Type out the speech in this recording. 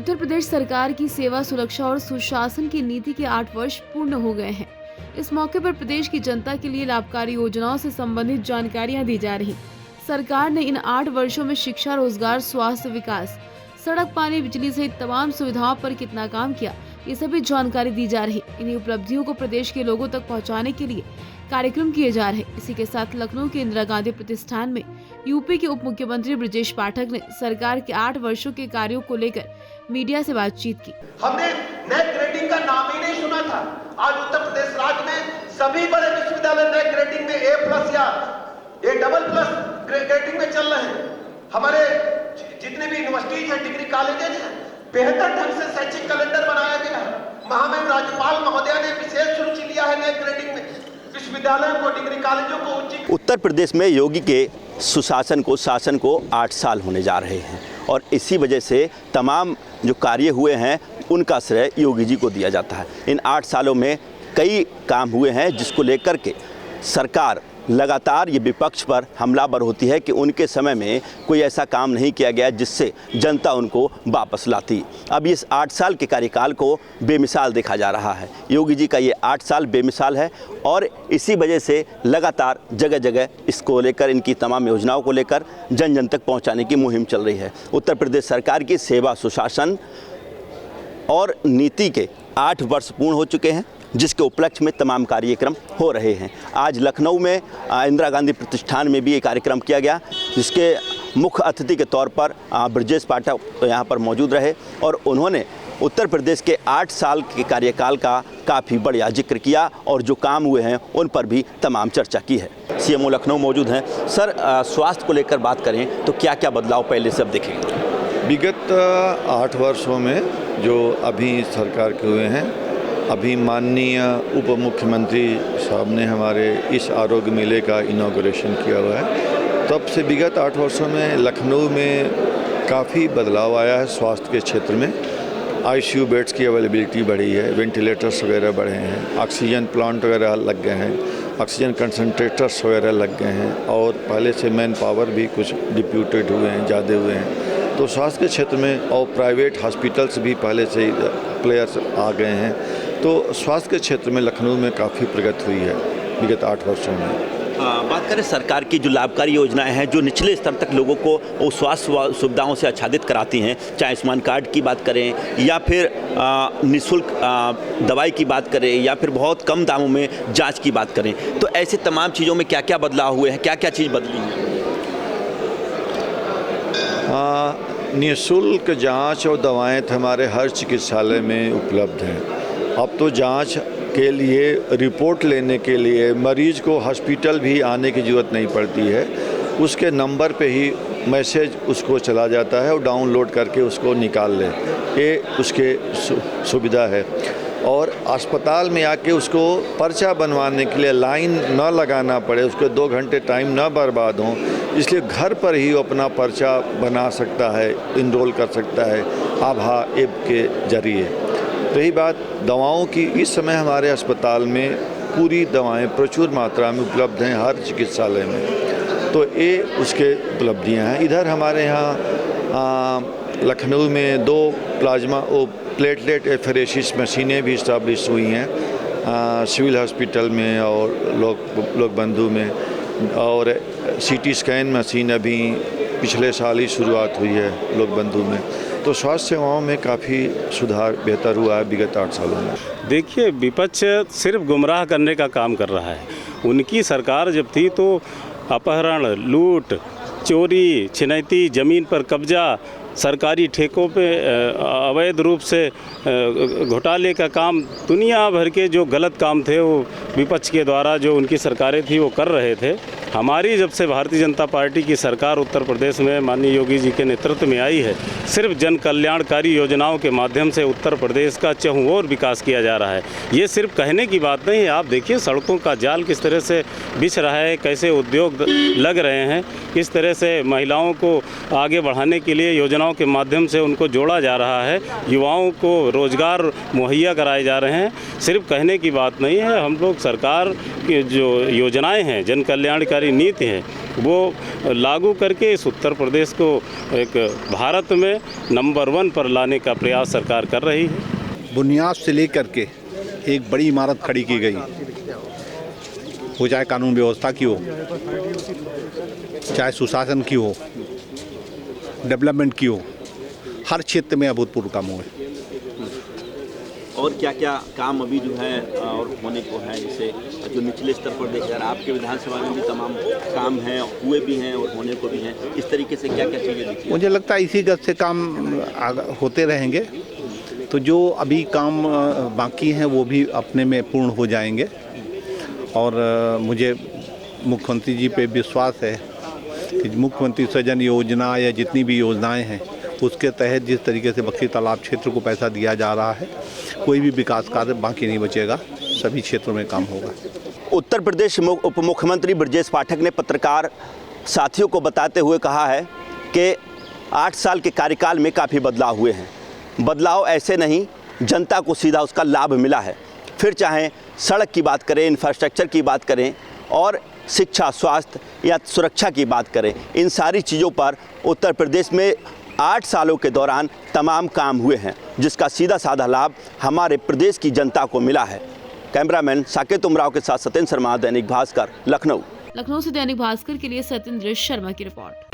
उत्तर प्रदेश सरकार की सेवा, सुरक्षा और सुशासन की नीति के 8 वर्ष पूर्ण हो गए हैं। इस मौके पर प्रदेश की जनता के लिए लाभकारी योजनाओं से संबंधित जानकारियां दी जा रही। सरकार ने इन 8 वर्षों में शिक्षा, रोजगार, स्वास्थ्य, विकास, सड़क, पानी, बिजली सहित तमाम सुविधाओं पर कितना काम किया, ये सभी जानकारी दी जा रही। इन्हीं उपलब्धियों को प्रदेश के लोगों तक पहुंचाने के लिए कार्यक्रम किए जा रहे। इसी के साथ लखनऊ के इंदिरा गांधी प्रतिष्ठान में यूपी के उप मुख्यमंत्री ब्रजेश पाठक ने सरकार के 8 वर्षों के कार्यों को लेकर मीडिया से बातचीत की। हमने नेट ग्रेडिंग का नाम ही नहीं सुना था। आज उत्तर प्रदेश राज्य में सभी बड़े विश्वविद्यालय नेट ग्रेडिंग में A+ या A++ ग्रेडिंग में चल रहे हैं। हमारे जितने भी यूनिवर्सिटीज हैं, डिग्री कॉलेजेज हैं, बेहतर ढंग से शैक्षिक कैलेंडर बनाया गया है। महामहिम राज्यपाल महोदया ने विशेष रुचि लिया है नेट ग्रेडिंग में। विश्वविद्यालयों को, डिग्री कॉलेजों को उत्तर प्रदेश में योगी के सुशासन को, शासन को 8 साल होने जा रहे हैं और इसी वजह से तमाम जो कार्य हुए हैं उनका श्रेय योगी जी को दिया जाता है। इन 8 सालों में कई काम हुए हैं जिसको लेकर के सरकार लगातार ये विपक्ष पर हमलावर होती है कि उनके समय में कोई ऐसा काम नहीं किया गया जिससे जनता उनको वापस लाती। अब इस 8 साल के कार्यकाल को बेमिसाल देखा जा रहा है। योगी जी का ये 8 साल बेमिसाल है और इसी वजह से लगातार जगह जगह इसको लेकर, इनकी तमाम योजनाओं को लेकर जन जन तक पहुंचाने की मुहिम चल रही है। उत्तर प्रदेश सरकार की सेवा, सुशासन और नीति के 8 वर्ष पूर्ण हो चुके हैं जिसके उपलक्ष्य में तमाम कार्यक्रम हो रहे हैं। आज लखनऊ में इंदिरा गांधी प्रतिष्ठान में भी एक कार्यक्रम किया गया जिसके मुख्य अतिथि के तौर पर ब्रजेश पाठक यहाँ पर मौजूद रहे और उन्होंने उत्तर प्रदेश के 8 साल के कार्यकाल का काफ़ी बढ़िया जिक्र किया और जो काम हुए हैं उन पर भी तमाम चर्चा की है। CMO लखनऊ मौजूद हैं। सर, स्वास्थ्य को लेकर बात करें तो क्या क्या बदलाव पहले से अब देखेंगे? विगत 8 वर्षों में जो अभी सरकार के हुए हैं, अभी माननीय उप मुख्यमंत्री साहब ने हमारे इस आरोग्य मेले का इनॉग्रेशन किया हुआ है। तब से विगत 8 वर्षों में लखनऊ में काफ़ी बदलाव आया है। स्वास्थ्य के क्षेत्र में ICU बेड्स की अवेलेबिलिटी बढ़ी है, वेंटिलेटर्स वगैरह बढ़े हैं, ऑक्सीजन प्लांट वगैरह लग गए हैं, ऑक्सीजन कंसंट्रेटर्स वगैरह लग गए हैं और पहले से मैन पावर भी कुछ डिप्यूटेड हुए हैं, ज़्यादा हुए हैं। तो स्वास्थ्य के क्षेत्र में और प्राइवेट हॉस्पिटल्स भी पहले से ही प्लेयर्स आ गए हैं। तो स्वास्थ्य के क्षेत्र में लखनऊ में काफ़ी प्रगति हुई है विगत 8 वर्षों में। बात करें सरकार की जो लाभकारी योजनाएं हैं जो निचले स्तर तक लोगों को वो स्वास्थ्य सुविधाओं से आच्छादित कराती हैं, चाहे आयुष्मान कार्ड की बात करें या फिर निःशुल्क दवाई की बात करें या फिर बहुत कम दामों में जांच की बात करें, तो ऐसे तमाम चीज़ों में क्या क्या बदलाव हुए हैं, क्या क्या चीज़ बदली है? निःशुल्क जांच और दवाएं हमारे हर चिकित्सालय में उपलब्ध हैं। अब तो जांच के लिए, रिपोर्ट लेने के लिए मरीज को हॉस्पिटल भी आने की ज़रूरत नहीं पड़ती है। उसके नंबर पे ही मैसेज उसको चला जाता है और डाउनलोड करके उसको निकाल ले, ये उसके सुविधा है। और अस्पताल में आके उसको पर्चा बनवाने के लिए लाइन न लगाना पड़े, उसको 2 घंटे टाइम न बर्बाद हो, इसलिए घर पर ही वो अपना पर्चा बना सकता है, इनरोल कर सकता है आभा ऐप के जरिए। रही बात दवाओं की, इस समय हमारे अस्पताल में पूरी दवाएं प्रचुर मात्रा में उपलब्ध हैं हर चिकित्सालय में, तो ये उसके उपलब्धियां हैं। इधर हमारे यहाँ लखनऊ में 2 प्लाज्मा प्लेटलेट एफरेसिस मशीनें भी इस्टेब्लिश हुई हैं सिविल हॉस्पिटल में और लोक बंधु में, और CT स्कैन मशीन अभी पिछले साल ही शुरुआत हुई है लोक बंधु में। तो स्वास्थ्य सेवाओं में काफ़ी सुधार, बेहतर हुआ है विगत 8 सालों में। देखिए, विपक्ष सिर्फ गुमराह करने का काम कर रहा है। उनकी सरकार जब थी तो अपहरण, लूट, चोरी, छिनैती, ज़मीन पर कब्जा, सरकारी ठेकों पे अवैध रूप से घोटाले का काम, दुनिया भर के जो गलत काम थे वो विपक्ष के द्वारा जो उनकी सरकारें थी वो कर रहे थे। हमारी जब से भारतीय जनता पार्टी की सरकार उत्तर प्रदेश में माननीय योगी जी के नेतृत्व में आई है, सिर्फ जन कल्याणकारी योजनाओं के माध्यम से उत्तर प्रदेश का चहुंओर विकास किया जा रहा है। ये सिर्फ कहने की बात नहीं है। आप देखिए सड़कों का जाल किस तरह से बिछ रहा है, कैसे उद्योग लग रहे हैं, किस तरह से महिलाओं को आगे बढ़ाने के लिए योजनाओं के माध्यम से उनको जोड़ा जा रहा है, युवाओं को रोजगार मुहैया कराए जा रहे हैं। सिर्फ कहने की बात नहीं है। हम लोग सरकार की जो योजनाएँ हैं, जन कल्याणकारी जनविचारी नीति है वो लागू करके इस उत्तर प्रदेश को एक भारत में नंबर 1 पर लाने का प्रयास सरकार कर रही है। बुनियाद से लेकर के एक बड़ी इमारत खड़ी की गई, वो चाहे कानून व्यवस्था की हो, चाहे सुशासन की हो, डेवलपमेंट की हो, हर क्षेत्र में अभूतपूर्व काम हुए। और क्या क्या काम अभी जो है और होने को है, जैसे जो निचले स्तर पर देखा जा रहा है, आपके विधानसभा में भी तमाम काम हैं, हुए भी हैं और होने को भी हैं, इस तरीके से क्या क्या चीज़ें दिखी? मुझे लगता है इसी गत से काम होते रहेंगे, तो जो अभी काम बाकी हैं वो भी अपने में पूर्ण हो जाएंगे। और मुझे मुख्यमंत्री जी पे विश्वास है कि मुख्यमंत्री सृजन योजना या जितनी भी योजनाएं हैं उसके तहत जिस तरीके से बख्शी तालाब क्षेत्र को पैसा दिया जा रहा है, कोई भी विकास कार्य बाकी नहीं बचेगा, सभी क्षेत्रों में काम होगा। उत्तर प्रदेश उप मुख्यमंत्री ब्रजेश पाठक ने पत्रकार साथियों को बताते हुए कहा है कि 8 साल के कार्यकाल में काफ़ी बदलाव हुए हैं। बदलाव ऐसे नहीं, जनता को सीधा उसका लाभ मिला है। फिर चाहे सड़क की बात करें, इंफ्रास्ट्रक्चर की बात करें और शिक्षा, स्वास्थ्य या सुरक्षा की बात करें, इन सारी चीज़ों पर उत्तर प्रदेश में 8 सालों के दौरान तमाम काम हुए हैं, जिसका सीधा साधा लाभ हमारे प्रदेश की जनता को मिला है। कैमरामैन साकेत उमराव के साथ सत्येंद्र शर्मा, दैनिक भास्कर, लखनऊ। लखनऊ से दैनिक भास्कर के लिए सत्येंद्र शर्मा की रिपोर्ट।